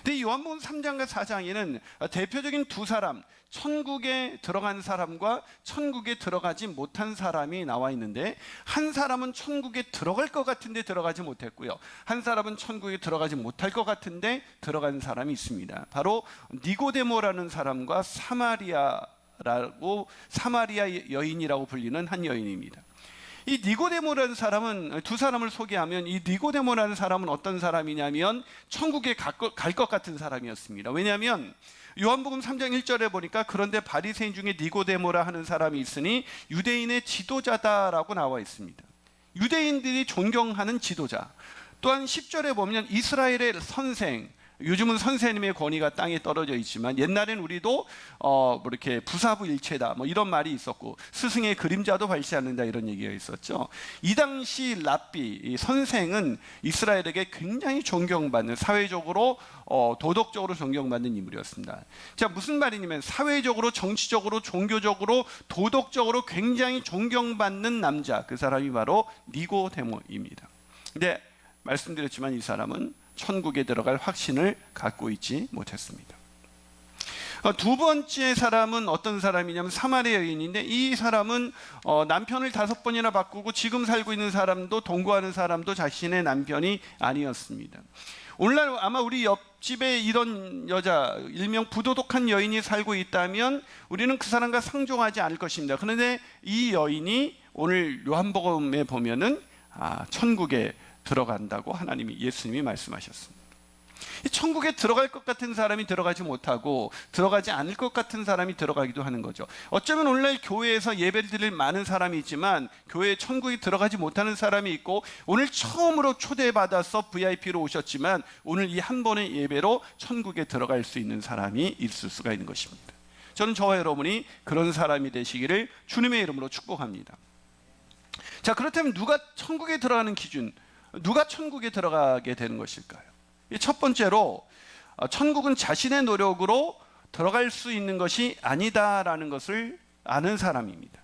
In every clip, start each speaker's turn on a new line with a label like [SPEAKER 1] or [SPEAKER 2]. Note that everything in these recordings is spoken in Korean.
[SPEAKER 1] 근데 요한복음 3장과 4장에는 대표적인 두 사람, 천국에 들어간 사람과 천국에 들어가지 못한 사람이 나와 있는데, 한 사람은 천국에 들어갈 것 같은데 들어가지 못했고요, 한 사람은 천국에 들어가지 못할 것 같은데 들어간 사람이 있습니다. 바로 니고데모라는 사람과 사마리아 여인이라고 불리는 한 여인입니다. 이 니고데모라는 사람은, 두 사람을 소개하면, 이 니고데모라는 사람은 어떤 사람이냐면 천국에 갈 것 같은 사람이었습니다. 왜냐하면 요한복음 3장 1절에 보니까 그런데 바리새인 중에 니고데모라 하는 사람이 있으니 유대인의 지도자다라고 나와 있습니다. 유대인들이 존경하는 지도자. 또한 10절에 보면 이스라엘의 선생, 요즘은 선생님의 권위가 땅에 떨어져 있지만 옛날엔 우리도 이렇게 부사부일체다 이런 말이 있었고, 스승의 그림자도 발시 않는다 이런 얘기가 있었죠. 이 당시 랍비, 선생은 이스라엘에게 굉장히 존경받는, 사회적으로 도덕적으로 존경받는 인물이었습니다. 자, 무슨 말이냐면 사회적으로, 정치적으로, 종교적으로, 도덕적으로 굉장히 존경받는 남자, 그 사람이 바로 니고데모입니다. 근데 말씀드렸지만 이 사람은 천국에 들어갈 확신을 갖고 있지 못했습니다. 두 번째 사람은 어떤 사람이냐면 사마리아 여인인데, 이 사람은 남편을 5번이나 바꾸고 지금 살고 있는 사람도, 동거하는 사람도 자신의 남편이 아니었습니다. 오늘날 아마 우리 옆집에 이런 여자, 일명 부도덕한 여인이 살고 있다면 우리는 그 사람과 상종하지 않을 것입니다. 그런데 이 여인이 오늘 요한복음에 보면은 천국에 들어간다고 예수님이 말씀하셨습니다. 천국에 들어갈 것 같은 사람이 들어가지 못하고 들어가지 않을 것 같은 사람이 들어가기도 하는 거죠. 어쩌면 오늘날 교회에서 예배를 드릴 많은 사람이 있지만 교회에 천국에 들어가지 못하는 사람이 있고, 오늘 처음으로 초대받아서 VIP로 오셨지만 오늘 이 한 번의 예배로 천국에 들어갈 수 있는 사람이 있을 수가 있는 것입니다. 저는 저와 여러분이 그런 사람이 되시기를 주님의 이름으로 축복합니다. 자, 그렇다면 누가 천국에 들어가는 기준, 누가 천국에 들어가게 되는 것일까요? 첫 번째로, 천국은 자신의 노력으로 들어갈 수 있는 것이 아니다라는 것을 아는 사람입니다.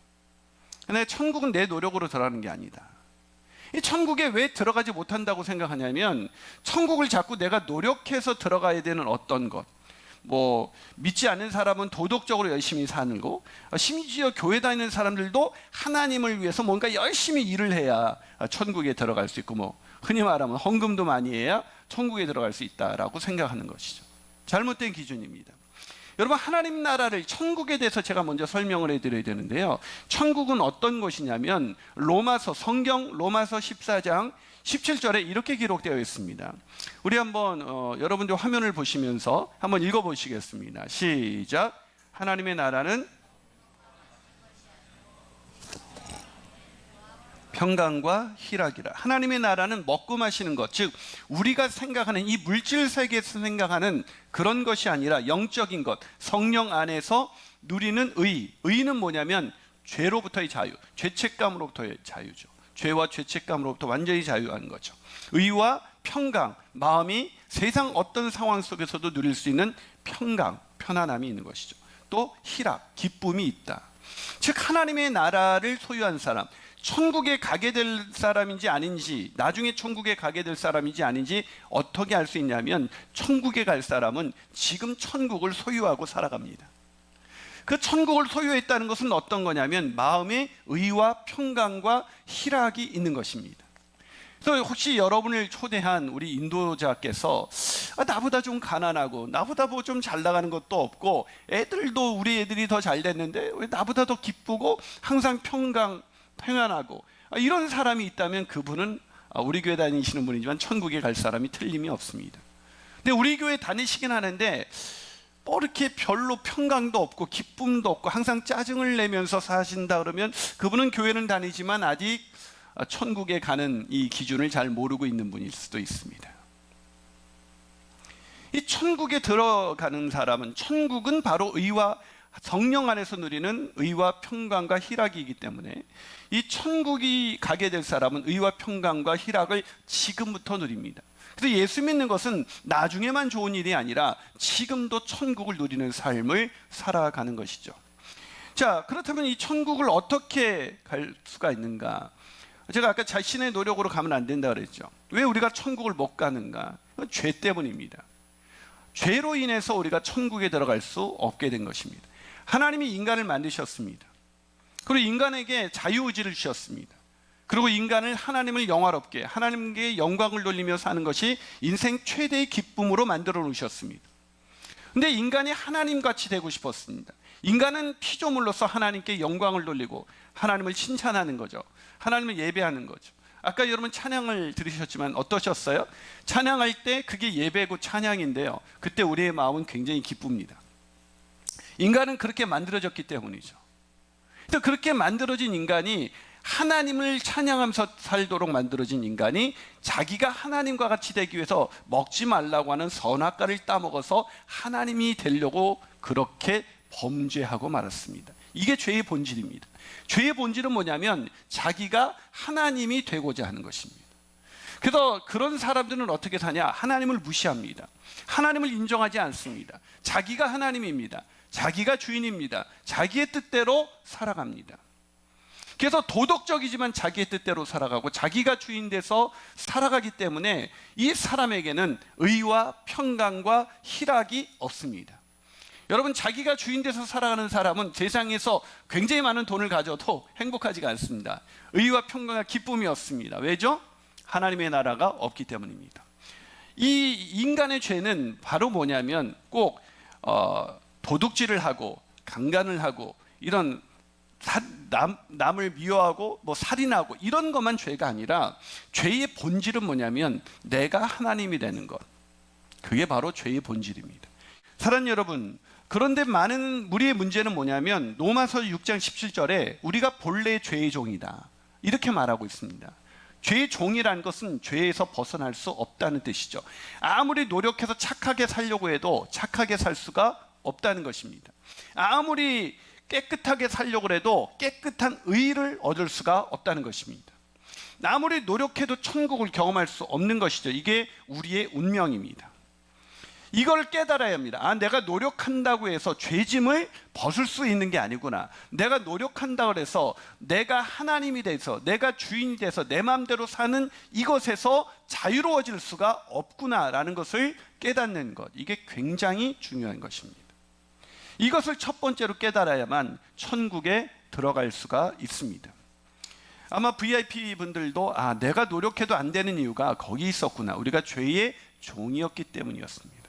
[SPEAKER 1] 근데 천국은 내 노력으로 들어가는 게 아니다. 이 천국에 왜 들어가지 못한다고 생각하냐면, 천국을 자꾸 내가 노력해서 들어가야 되는 어떤 것, 믿지 않는 사람은 도덕적으로 열심히 사는 거, 심지어 교회 다니는 사람들도 하나님을 위해서 뭔가 열심히 일을 해야 천국에 들어갈 수 있고, 흔히 말하면 헌금도 많이 해야 천국에 들어갈 수 있다라고 생각하는 것이죠. 잘못된 기준입니다. 여러분, 하나님 나라를, 천국에 대해서 제가 먼저 설명을 해드려야 되는데요, 천국은 어떤 것이냐면 성경 로마서 14장 17절에 이렇게 기록되어 있습니다. 우리 한번 여러분들 화면을 보시면서 한번 읽어보시겠습니다. 시작. 하나님의 나라는 평강과 희락이라. 하나님의 나라는 먹고 마시는 것, 즉 우리가 생각하는 이 물질 세계에서 생각하는 그런 것이 아니라 영적인 것, 성령 안에서 누리는 의는 뭐냐면 죄로부터의 자유, 죄책감으로부터의 자유죠. 죄와 죄책감으로부터 완전히 자유한 거죠. 의와 평강, 마음이 세상 어떤 상황 속에서도 누릴 수 있는 평강, 편안함이 있는 것이죠. 또 희락, 기쁨이 있다. 즉 하나님의 나라를 소유한 사람, 천국에 가게 될 사람인지 아닌지, 나중에 천국에 가게 될 사람인지 아닌지 어떻게 알 수 있냐면, 천국에 갈 사람은 지금 천국을 소유하고 살아갑니다. 그 천국을 소유했다는 것은 어떤 거냐면 마음의 의와 평강과 희락이 있는 것입니다. 그래서 혹시 여러분을 초대한 우리 인도자께서 나보다 좀 가난하고 나보다 좀 잘 나가는 것도 없고, 우리 애들이 더 잘 됐는데 왜 나보다 더 기쁘고 항상 평안하고, 이런 사람이 있다면 그분은 우리 교회 다니시는 분이지만 천국에 갈 사람이 틀림이 없습니다. 근데 우리 교회 다니시긴 하는데 이렇게 별로 평강도 없고 기쁨도 없고 항상 짜증을 내면서 사신다 그러면 그분은 교회는 다니지만 아직 천국에 가는 이 기준을 잘 모르고 있는 분일 수도 있습니다. 이 천국에 들어가는 사람은, 천국은 바로 의와 성령 안에서 누리는 의와 평강과 희락이기 때문에 이 천국이 가게 될 사람은 의와 평강과 희락을 지금부터 누립니다. 그래서 예수 믿는 것은 나중에만 좋은 일이 아니라 지금도 천국을 누리는 삶을 살아가는 것이죠. 자, 그렇다면 이 천국을 어떻게 갈 수가 있는가? 제가 아까 자신의 노력으로 가면 안 된다 그랬죠. 왜 우리가 천국을 못 가는가? 죄 때문입니다. 죄로 인해서 우리가 천국에 들어갈 수 없게 된 것입니다. 하나님이 인간을 만드셨습니다. 그리고 인간에게 자유의지를 주셨습니다. 그리고 인간을 하나님을 영화롭게, 하나님께 영광을 돌리며 사는 것이 인생 최대의 기쁨으로 만들어 놓으셨습니다. 근데 인간이 하나님같이 되고 싶었습니다. 인간은 피조물로서 하나님께 영광을 돌리고 하나님을 칭찬하는 거죠. 하나님을 예배하는 거죠. 아까 여러분 찬양을 들으셨지만 어떠셨어요? 찬양할 때 그게 예배고 찬양인데요, 그때 우리의 마음은 굉장히 기쁩니다. 인간은 그렇게 만들어졌기 때문이죠. 또 그렇게 만들어진 인간이, 하나님을 찬양하면서 살도록 만들어진 인간이 자기가 하나님과 같이 되기 위해서 먹지 말라고 하는 선악과를 따먹어서 하나님이 되려고 그렇게 범죄하고 말았습니다. 이게 죄의 본질입니다. 죄의 본질은 뭐냐면 자기가 하나님이 되고자 하는 것입니다. 그래서 그런 사람들은 어떻게 사냐? 하나님을 무시합니다. 하나님을 인정하지 않습니다. 자기가 하나님입니다. 자기가 주인입니다. 자기의 뜻대로 살아갑니다. 그래서 도덕적이지만 자기의 뜻대로 살아가고 자기가 주인 돼서 살아가기 때문에 이 사람에게는 의와 평강과 희락이 없습니다. 여러분, 자기가 주인 돼서 살아가는 사람은 세상에서 굉장히 많은 돈을 가져도 행복하지가 않습니다. 의와 평강과 기쁨이 없습니다. 왜죠? 하나님의 나라가 없기 때문입니다. 이 인간의 죄는 바로 뭐냐면 꼭 도둑질을 하고 강간을 하고 이런 남을 미워하고 살인하고 이런 것만 죄가 아니라, 죄의 본질은 뭐냐면 내가 하나님이 되는 것, 그게 바로 죄의 본질입니다. 사랑하는 여러분, 그런데 많은 우리의 문제는 뭐냐면 로마서 6장 17절에 우리가 본래 죄의 종이다 이렇게 말하고 있습니다. 죄의 종이라는 것은 죄에서 벗어날 수 없다는 뜻이죠. 아무리 노력해서 착하게 살려고 해도 착하게 살 수가 없다는 것입니다. 아무리 깨끗하게 살려고 해도 깨끗한 의를 얻을 수가 없다는 것입니다. 아무리 노력해도 천국을 경험할 수 없는 것이죠. 이게 우리의 운명입니다. 이걸 깨달아야 합니다. 내가 노력한다고 해서 죄짐을 벗을 수 있는 게 아니구나. 내가 노력한다고 해서 내가 하나님이 돼서, 내가 주인이 돼서 내 마음대로 사는 이것에서 자유로워질 수가 없구나라는 것을 깨닫는 것, 이게 굉장히 중요한 것입니다. 이것을 첫 번째로 깨달아야만 천국에 들어갈 수가 있습니다. 아마 VIP 분들도 내가 노력해도 안 되는 이유가 거기 있었구나. 우리가 죄의 종이었기 때문이었습니다.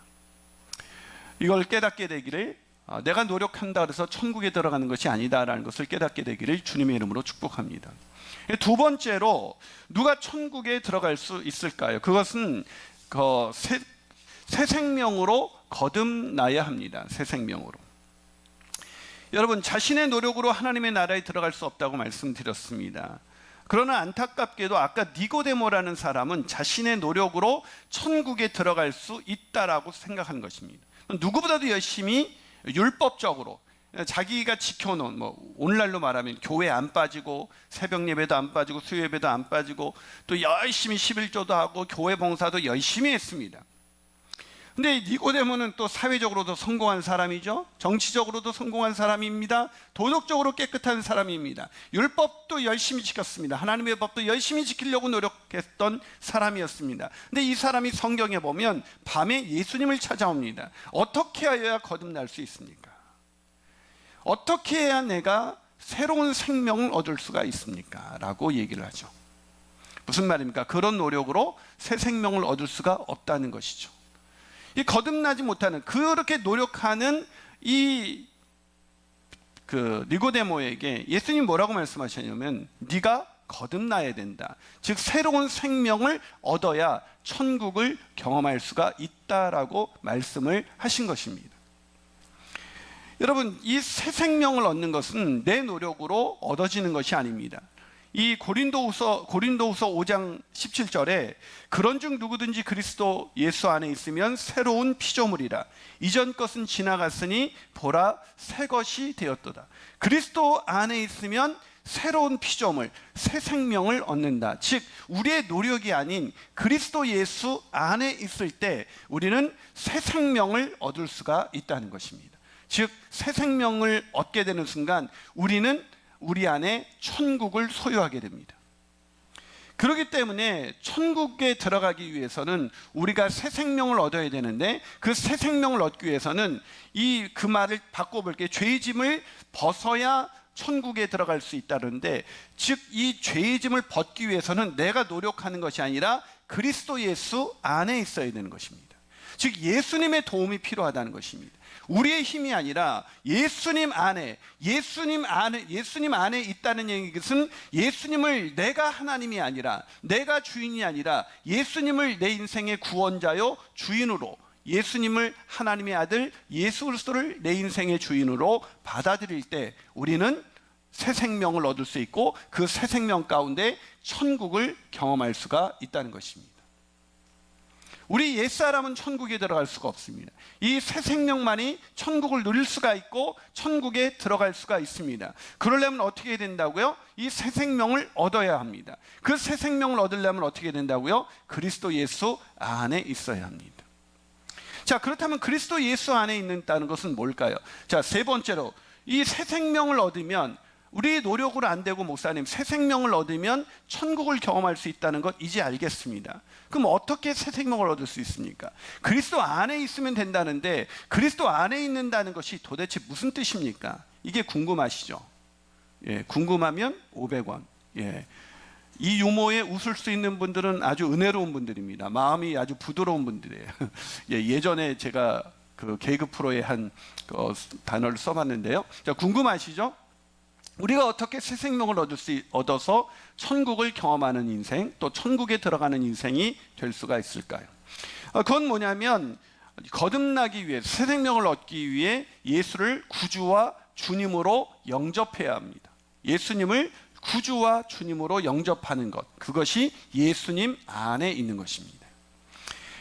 [SPEAKER 1] 이걸 깨닫게 되기를, 내가 노력한다 그래서 천국에 들어가는 것이 아니다라는 것을 깨닫게 되기를 주님의 이름으로 축복합니다. 두 번째로 누가 천국에 들어갈 수 있을까요? 그것은 새 생명으로 거듭나야 합니다. 새 생명으로. 여러분, 자신의 노력으로 하나님의 나라에 들어갈 수 없다고 말씀드렸습니다. 그러나 안타깝게도 아까 니고데모라는 사람은 자신의 노력으로 천국에 들어갈 수 있다라고 생각한 것입니다. 누구보다도 열심히 율법적으로 자기가 지켜놓은, 오늘날로 말하면 교회 안 빠지고 새벽 예배도 안 빠지고 수요 예배도 안 빠지고 또 열심히 11조도 하고 교회 봉사도 열심히 했습니다. 근데 니고데모는 또 사회적으로도 성공한 사람이죠. 정치적으로도 성공한 사람입니다. 도덕적으로 깨끗한 사람입니다. 율법도 열심히 지켰습니다. 하나님의 법도 열심히 지키려고 노력했던 사람이었습니다. 근데 이 사람이 성경에 보면 밤에 예수님을 찾아옵니다. 어떻게 하여야 거듭날 수 있습니까? 어떻게 해야 내가 새로운 생명을 얻을 수가 있습니까? 라고 얘기를 하죠. 무슨 말입니까? 그런 노력으로 새 생명을 얻을 수가 없다는 것이죠. 이 거듭나지 못하는, 그렇게 노력하는 이 니고데모에게 예수님 뭐라고 말씀하셨냐면, 네가 거듭나야 된다. 즉 새로운 생명을 얻어야 천국을 경험할 수가 있다라고 말씀을 하신 것입니다. 여러분, 이 새 생명을 얻는 것은 내 노력으로 얻어지는 것이 아닙니다. 이 고린도후서 5장 17절에 그런즉 누구든지 그리스도 예수 안에 있으면 새로운 피조물이라. 이전 것은 지나갔으니 보라 새 것이 되었도다. 그리스도 안에 있으면 새로운 피조물, 새 생명을 얻는다. 즉 우리의 노력이 아닌 그리스도 예수 안에 있을 때 우리는 새 생명을 얻을 수가 있다는 것입니다. 즉 새 생명을 얻게 되는 순간 우리는 우리 안에 천국을 소유하게 됩니다. 그렇기 때문에 천국에 들어가기 위해서는 우리가 새 생명을 얻어야 되는데, 그 새 생명을 얻기 위해서는 그 말을 바꿔볼게요. 죄의 짐을 벗어야 천국에 들어갈 수 있다는데, 즉 이 죄의 짐을 벗기 위해서는 내가 노력하는 것이 아니라 그리스도 예수 안에 있어야 되는 것입니다. 즉 예수님의 도움이 필요하다는 것입니다. 우리의 힘이 아니라 예수님 안에 있다는 얘기는, 예수님을, 내가 하나님이 아니라, 내가 주인이 아니라 예수님을 내 인생의 구원자요 주인으로, 예수님을, 하나님의 아들 예수 그리스도를 내 인생의 주인으로 받아들일 때 우리는 새 생명을 얻을 수 있고, 그 새 생명 가운데 천국을 경험할 수가 있다는 것입니다. 우리 옛사람은 천국에 들어갈 수가 없습니다. 이 새 생명만이 천국을 누릴 수가 있고 천국에 들어갈 수가 있습니다. 그러려면 어떻게 해야 된다고요? 이 새 생명을 얻어야 합니다. 그 새 생명을 얻으려면 어떻게 된다고요? 그리스도 예수 안에 있어야 합니다. 자, 그렇다면 그리스도 예수 안에 있는다는 것은 뭘까요? 자, 세 번째로, 이 새 생명을 얻으면, 우리의 노력으로 안 되고, 목사님, 새 생명을 얻으면 천국을 경험할 수 있다는 것 이제 알겠습니다. 그럼 어떻게 새 생명을 얻을 수 있습니까? 그리스도 안에 있으면 된다는데, 그리스도 안에 있는다는 것이 도대체 무슨 뜻입니까? 이게 궁금하시죠? 예, 궁금하면 500원. 예. 이 유머에 웃을 수 있는 분들은 아주 은혜로운 분들입니다. 마음이 아주 부드러운 분들이에요. 예, 예전에 제가 그 개그 프로에 한 단어를 써봤는데요. 자, 궁금하시죠? 우리가 어떻게 새 생명을 얻어서 천국을 경험하는 인생, 또 천국에 들어가는 인생이 될 수가 있을까요? 그건 뭐냐면, 거듭나기 위해, 새 생명을 얻기 위해 예수를 구주와 주님으로 영접해야 합니다. 예수님을 구주와 주님으로 영접하는 것, 그것이 예수님 안에 있는 것입니다.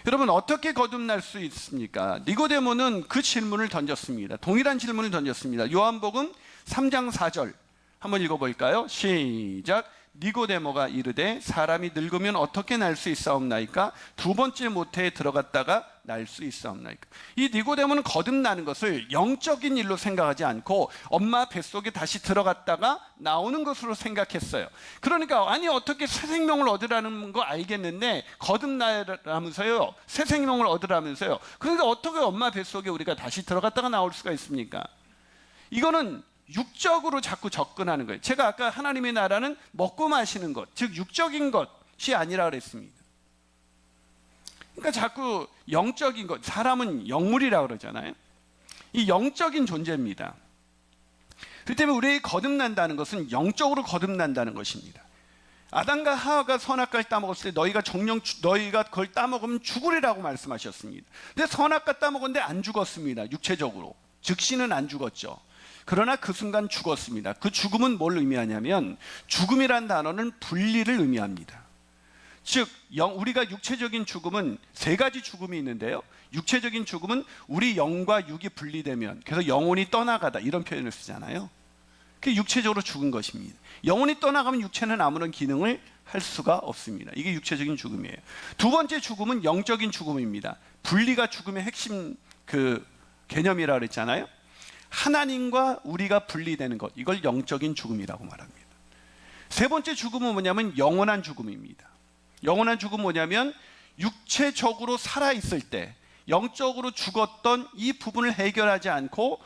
[SPEAKER 1] 여러분, 어떻게 거듭날 수 있습니까? 니고데모는 그 질문을 던졌습니다. 동일한 질문을 던졌습니다. 요한복음 3장 4절 한번 읽어볼까요? 시작. 니고데모가 이르되 사람이 늙으면 어떻게 날 수 있사옵나이까? 두 번째 모태에 들어갔다가 날 수 있사옵나이까? 이 니고데모는 거듭나는 것을 영적인 일로 생각하지 않고 엄마 뱃속에 다시 들어갔다가 나오는 것으로 생각했어요. 그러니까, 아니 어떻게 새 생명을 얻으라는 거 알겠는데 거듭나라면서요, 새 생명을 얻으라면서요, 그런데 어떻게 엄마 뱃속에 우리가 다시 들어갔다가 나올 수가 있습니까? 이거는 육적으로 자꾸 접근하는 거예요. 제가 아까 하나님의 나라는 먹고 마시는 것, 즉 육적인 것이 아니라 그랬습니다. 그러니까 자꾸 영적인 것, 사람은 영물이라고 그러잖아요. 이 영적인 존재입니다. 그렇기 때문에 우리의 거듭난다는 것은 영적으로 거듭난다는 것입니다. 아담과 하와가 선악과를 따먹었을 때 너희가 그걸 따먹으면 죽으리라고 말씀하셨습니다. 근데 선악과 따먹었는데 안 죽었습니다. 육체적으로. 즉시는 안 죽었죠. 그러나 그 순간 죽었습니다. 그 죽음은 뭘 의미하냐면, 죽음이란 단어는 분리를 의미합니다. 즉 우리가 육체적인 죽음은 세 가지 죽음이 있는데요, 육체적인 죽음은 우리 영과 육이 분리되면, 그래서 영혼이 떠나가다 이런 표현을 쓰잖아요. 그게 육체적으로 죽은 것입니다. 영혼이 떠나가면 육체는 아무런 기능을 할 수가 없습니다. 이게 육체적인 죽음이에요. 두 번째 죽음은 영적인 죽음입니다. 분리가 죽음의 핵심 개념이라고 그랬잖아요. 하나님과 우리가 분리되는 것, 이걸 영적인 죽음이라고 말합니다. 세 번째 죽음은 뭐냐면 영원한 죽음입니다. 영원한 죽음은 뭐냐면, 육체적으로 살아있을 때 영적으로 죽었던 이 부분을 해결하지 않고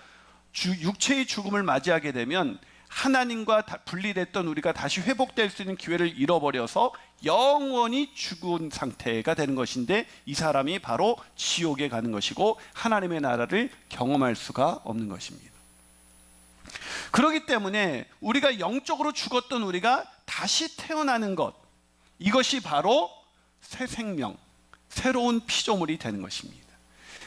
[SPEAKER 1] 육체의 죽음을 맞이하게 되면 하나님과 분리됐던 우리가 다시 회복될 수 있는 기회를 잃어버려서 영원히 죽은 상태가 되는 것인데, 이 사람이 바로 지옥에 가는 것이고 하나님의 나라를 경험할 수가 없는 것입니다. 그렇기 때문에 우리가 영적으로 죽었던 우리가 다시 태어나는 것, 이것이 바로 새 생명, 새로운 피조물이 되는 것입니다.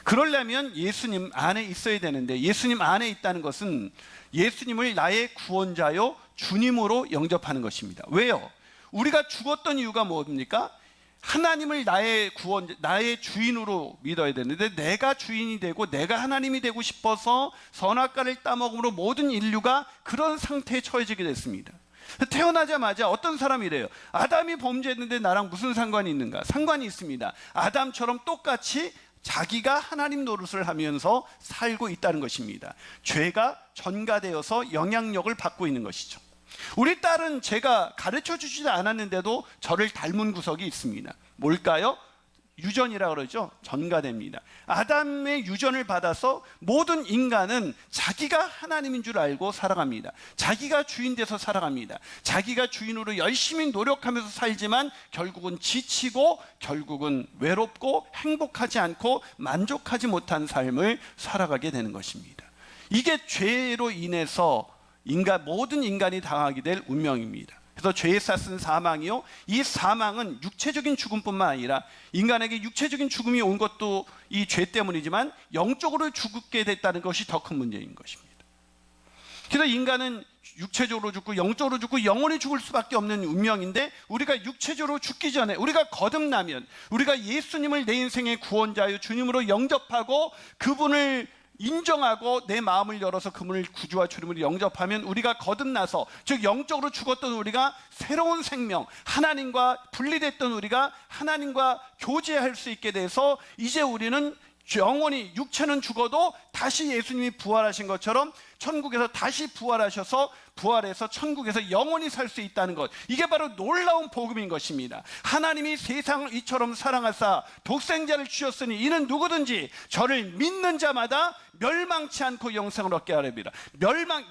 [SPEAKER 1] 그러려면 예수님 안에 있어야 되는데, 예수님 안에 있다는 것은 예수님을 나의 구원자요 주님으로 영접하는 것입니다. 왜요? 우리가 죽었던 이유가 뭡니까? 하나님을 나의 주인으로 믿어야 되는데, 내가 주인이 되고 내가 하나님이 되고 싶어서 선악과를 따먹음으로 모든 인류가 그런 상태에 처해지게 됐습니다. 태어나자마자 어떤 사람이 이래요. 아담이 범죄했는데 나랑 무슨 상관이 있는가? 상관이 있습니다. 아담처럼 똑같이 자기가 하나님 노릇을 하면서 살고 있다는 것입니다. 죄가 전가되어서 영향력을 받고 있는 것이죠. 우리 딸은 제가 가르쳐 주지도 않았는데도 저를 닮은 구석이 있습니다. 뭘까요? 유전이라고 그러죠. 전가됩니다. 아담의 유전을 받아서 모든 인간은 자기가 하나님인 줄 알고 살아갑니다. 자기가 주인 돼서 살아갑니다. 자기가 주인으로 열심히 노력하면서 살지만 결국은 지치고 결국은 외롭고 행복하지 않고 만족하지 못한 삶을 살아가게 되는 것입니다. 이게 죄로 인해서 모든 인간이 당하게 될 운명입니다. 그래서 죄에 쌌은 사망이요, 이 사망은 육체적인 죽음뿐만 아니라 인간에게 육체적인 죽음이 온 것도 이 죄 때문이지만 영적으로 죽게 됐다는 것이 더 큰 문제인 것입니다. 그래서 인간은 육체적으로 죽고 영적으로 죽고 영원히 죽을 수밖에 없는 운명인데, 우리가 육체적으로 죽기 전에 우리가 거듭나면, 우리가 예수님을 내 인생의 구원자요 주님으로 영접하고 그분을 인정하고 내 마음을 열어서 그분을 구주와 주님으로 영접하면, 우리가 거듭나서, 즉 영적으로 죽었던 우리가 새로운 생명, 하나님과 분리됐던 우리가 하나님과 교제할 수 있게 돼서 이제 우리는 영원히, 육체는 죽어도 다시 예수님이 부활하신 것처럼 천국에서 다시 부활하셔서 부활해서 천국에서 영원히 살 수 있다는 것, 이게 바로 놀라운 복음인 것입니다. 하나님이 세상을 이처럼 사랑하사 독생자를 주셨으니 이는 누구든지 저를 믿는 자마다 멸망치 않고 영생을 얻게 하렵니다.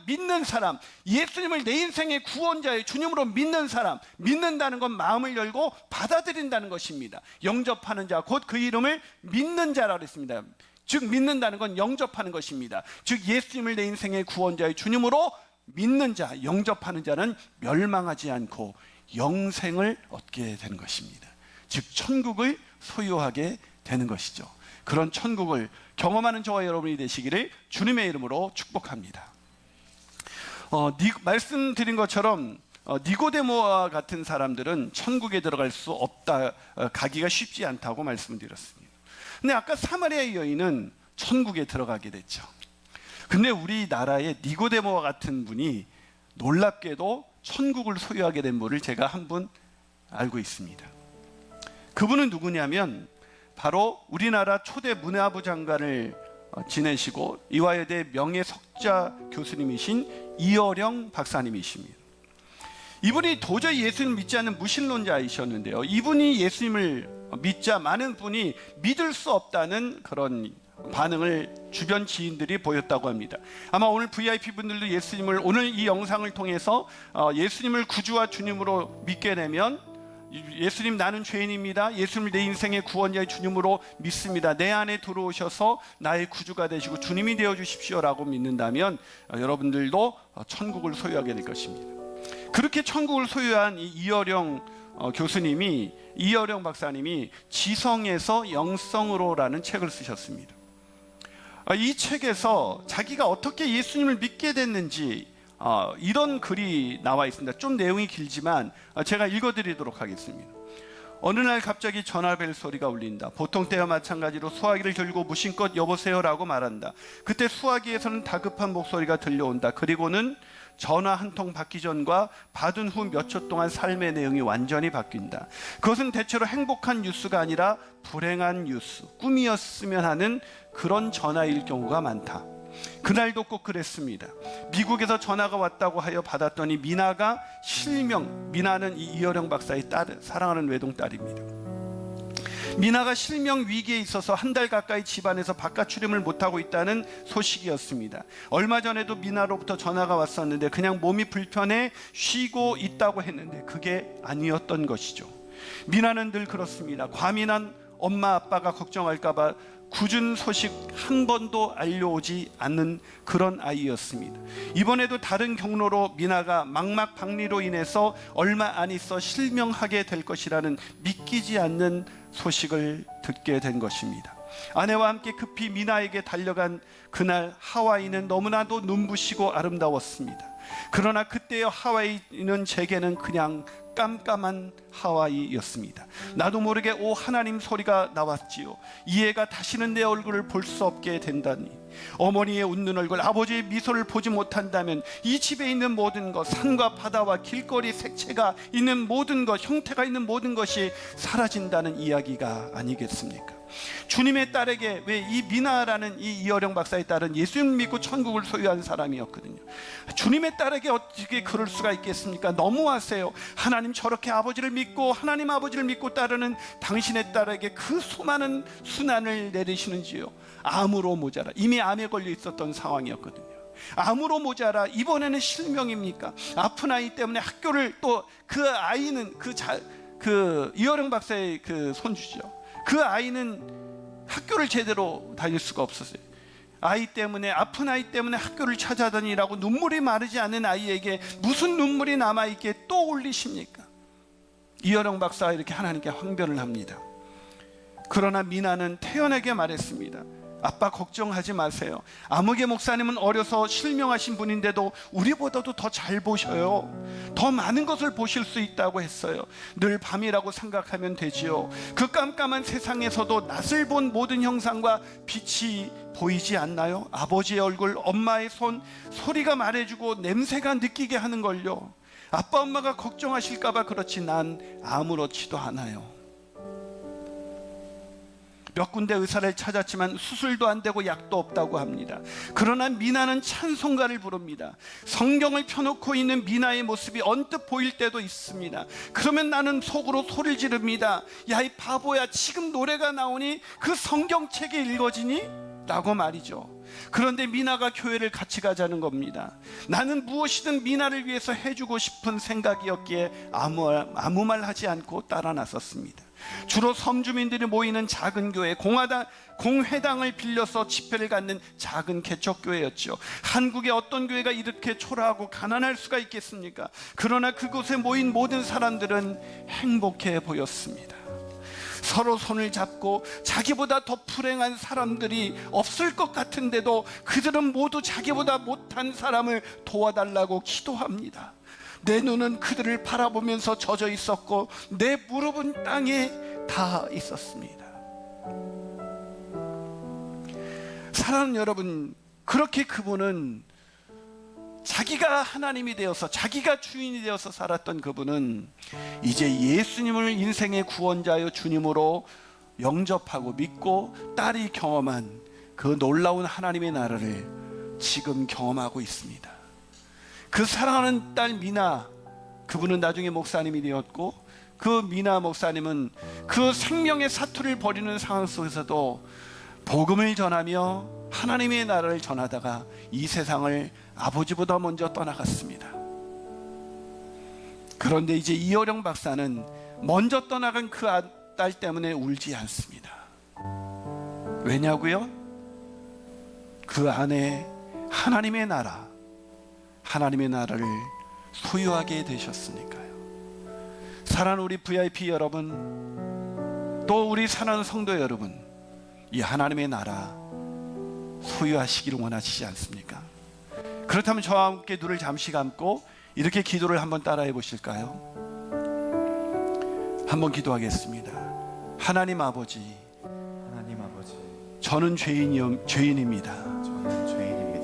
[SPEAKER 1] 믿는 사람, 예수님을 내 인생의 구원자의 주님으로 믿는 사람, 믿는다는 건 마음을 열고 받아들인다는 것입니다. 영접하는 자, 곧 그 이름을 믿는 자라고 했습니다. 즉 믿는다는 건 영접하는 것입니다. 즉 예수님을 내 인생의 구원자의 주님으로 믿는 자, 영접하는 자는 멸망하지 않고 영생을 얻게 되는 것입니다. 즉 천국을 소유하게 되는 것이죠. 그런 천국을 경험하는 저와 여러분이 되시기를 주님의 이름으로 축복합니다. 말씀드린 것처럼 니고데모와 같은 사람들은 천국에 들어갈 수 없다, 가기가 쉽지 않다고 말씀드렸습니다. 근데 아까 사마리아 여인은 천국에 들어가게 됐죠. 근데 우리나라에 니고데모와 같은 분이 놀랍게도 천국을 소유하게 된 분을 제가 한 분 알고 있습니다. 그분은 누구냐면 바로 우리나라 초대 문화부 장관을 지내시고 이화여대 명예석좌 교수님이신 이어령 박사님이십니다. 이분이 도저히 예수님을 믿지 않는 무신론자이셨는데요, 이분이 예수님을 믿자 많은 분이 믿을 수 없다는 그런 반응을 주변 지인들이 보였다고 합니다. 아마 오늘 VIP 분들도 예수님을, 오늘 이 영상을 통해서 예수님을 구주와 주님으로 믿게 되면, 예수님 나는 죄인입니다, 예수님을 내 인생의 구원자의 주님으로 믿습니다, 내 안에 들어오셔서 나의 구주가 되시고 주님이 되어주십시오 라고 믿는다면 여러분들도 천국을 소유하게 될 것입니다. 그렇게 천국을 소유한 이 이어령 박사님이 지성에서 영성으로라는 책을 쓰셨습니다. 이 책에서 자기가 어떻게 예수님을 믿게 됐는지 이런 글이 나와 있습니다. 좀 내용이 길지만 제가 읽어드리도록 하겠습니다. 어느 날 갑자기 전화벨 소리가 울린다. 보통 때와 마찬가지로 수화기를 들고 무심껏 여보세요 라고 말한다. 그때 수화기에서는 다급한 목소리가 들려온다. 그리고는 전화 한 통 받기 전과 받은 후 몇 초 동안 삶의 내용이 완전히 바뀐다. 그것은 대체로 행복한 뉴스가 아니라 불행한 뉴스, 꿈이었으면 하는 그런 전화일 경우가 많다. 그날도 꼭 그랬습니다. 미국에서 전화가 왔다고 하여 받았더니 미나가 미나는 이 이어령 박사의 딸, 사랑하는 외동딸입니다. 미나가 실명 위기에 있어서 한 달 가까이 집안에서 바깥 출입을 못하고 있다는 소식이었습니다. 얼마 전에도 미나로부터 전화가 왔었는데 그냥 몸이 불편해 쉬고 있다고 했는데 그게 아니었던 것이죠. 미나는 늘 그렇습니다. 과민한 엄마 아빠가 걱정할까 봐 굳은 소식 한 번도 알려오지 않는 그런 아이였습니다. 이번에도 다른 경로로 미나가 망막박리로 인해서 얼마 안 있어 실명하게 될 것이라는 믿기지 않는 소식을 듣게 된 것입니다. 아내와 함께 급히 미나에게 달려간 그날 하와이는 너무나도 눈부시고 아름다웠습니다. 그러나 그때의 하와이는 제게는 그냥 깜깜한 하와이였습니다. 나도 모르게 오 하나님 소리가 나왔지요. 이 애가 다시는 내 얼굴을 볼 수 없게 된다니. 어머니의 웃는 얼굴, 아버지의 미소를 보지 못한다면 이 집에 있는 모든 것, 산과 바다와 길거리 색채가 있는 모든 것, 형태가 있는 모든 것이 사라진다는 이야기가 아니겠습니까? 주님의 딸에게, 왜 이 미나라는 이 이어령 박사의 딸은 예수님 믿고 천국을 소유한 사람이었거든요. 주님의 딸에게 어떻게 그럴 수가 있겠습니까? 너무하세요. 하나님 저렇게 아버지를 믿고 하나님 아버지를 믿고 따르는 당신의 딸에게 그 수많은 순환을 내리시는지요. 암으로 모자라, 이미 암에 걸려 있었던 상황이었거든요. 암으로 모자라 이번에는 실명입니까? 아픈 아이 때문에 학교를, 또 그 아이는 그 이어령 박사의 그 손주죠. 그 아이는 학교를 제대로 다닐 수가 없었어요. 아이 때문에, 아픈 아이 때문에 학교를 찾아다니라고 눈물이 마르지 않는 아이에게 무슨 눈물이 남아있게 또 올리십니까? 이어령 박사가 이렇게 하나님께 황변을 합니다. 그러나 미나는 태연하게 말했습니다. 아빠 걱정하지 마세요. 아무개 목사님은 어려서 실명하신 분인데도 우리보다도 더 잘 보셔요. 더 많은 것을 보실 수 있다고 했어요. 늘 밤이라고 생각하면 되지요. 그 깜깜한 세상에서도 낯을 본 모든 형상과 빛이 보이지 않나요? 아버지의 얼굴, 엄마의 손, 소리가 말해주고 냄새가 느끼게 하는 걸요. 아빠 엄마가 걱정하실까봐 그렇지 난 아무렇지도 않아요. 몇 군데 의사를 찾았지만 수술도 안 되고 약도 없다고 합니다. 그러나 미나는 찬송가를 부릅니다. 성경을 펴놓고 있는 미나의 모습이 언뜻 보일 때도 있습니다. 그러면 나는 속으로 소리를 지릅니다. 야, 이 바보야, 지금 노래가 나오니 그 성경책이 읽어지니? 라고 말이죠. 그런데 미나가 교회를 같이 가자는 겁니다. 나는 무엇이든 미나를 위해서 해주고 싶은 생각이었기에 아무 말 하지 않고 따라 나섰습니다. 주로 섬주민들이 모이는 작은 교회, 공회당을 빌려서 집회를 갖는 작은 개척교회였죠. 한국의 어떤 교회가 이렇게 초라하고 가난할 수가 있겠습니까? 그러나 그곳에 모인 모든 사람들은 행복해 보였습니다. 서로 손을 잡고 자기보다 더 불행한 사람들이 없을 것 같은데도 그들은 모두 자기보다 못한 사람을 도와달라고 기도합니다. 내 눈은 그들을 바라보면서 젖어 있었고 내 무릎은 땅에 닿아 있었습니다. 사랑하는 여러분, 그렇게 그분은 자기가 하나님이 되어서, 자기가 주인이 되어서 살았던 그분은 이제 예수님을 인생의 구원자여 주님으로 영접하고 믿고 딸이 경험한 그 놀라운 하나님의 나라를 지금 경험하고 있습니다. 그 사랑하는 딸 미나, 그분은 나중에 목사님이 되었고, 그 미나 목사님은 그 생명의 사투를 벌이는 상황 속에서도 복음을 전하며 하나님의 나라를 전하다가 이 세상을 아버지보다 먼저 떠나갔습니다. 그런데 이제 이어령 박사는 먼저 떠나간 그 딸 때문에 울지 않습니다. 왜냐고요? 그 안에 하나님의 나라, 하나님의 나라를 소유하게 되셨으니까요. 사랑하는 우리 VIP 여러분, 또 우리 사랑하는 성도 여러분, 이 하나님의 나라 소유하시기를 원하시지 않습니까? 그렇다면 저와 함께 눈을 잠시 감고 이렇게 기도를 한번 따라해 보실까요? 한번 기도하겠습니다. 하나님 아버지, 저는 죄인입니다.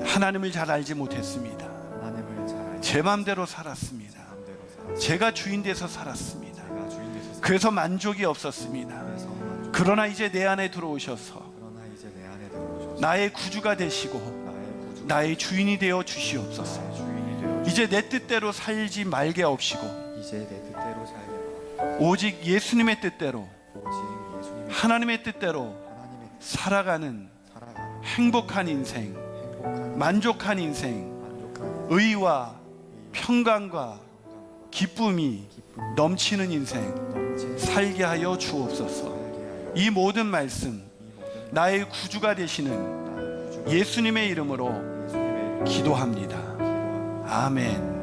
[SPEAKER 1] 하나님을 잘 알지 못했습니다. 제 마음대로 살았습니다. 제가 주인 돼서 살았습니다. 그래서 만족이 없었습니다. 그러나 이제 내 안에 들어오셔서 나의 구주가 되시고 나의 주인이 되어 주시옵소서. 이제 내 뜻대로 살지 말게 하옵시고 오직 예수님의 뜻대로, 하나님의 뜻대로 살아가는 행복한 인생, 만족한 인생, 의와 평강과 기쁨이 넘치는 인생 살게 하여 주옵소서. 이 모든 말씀 나의 구주가 되시는 예수님의 이름으로 기도합니다. 아멘.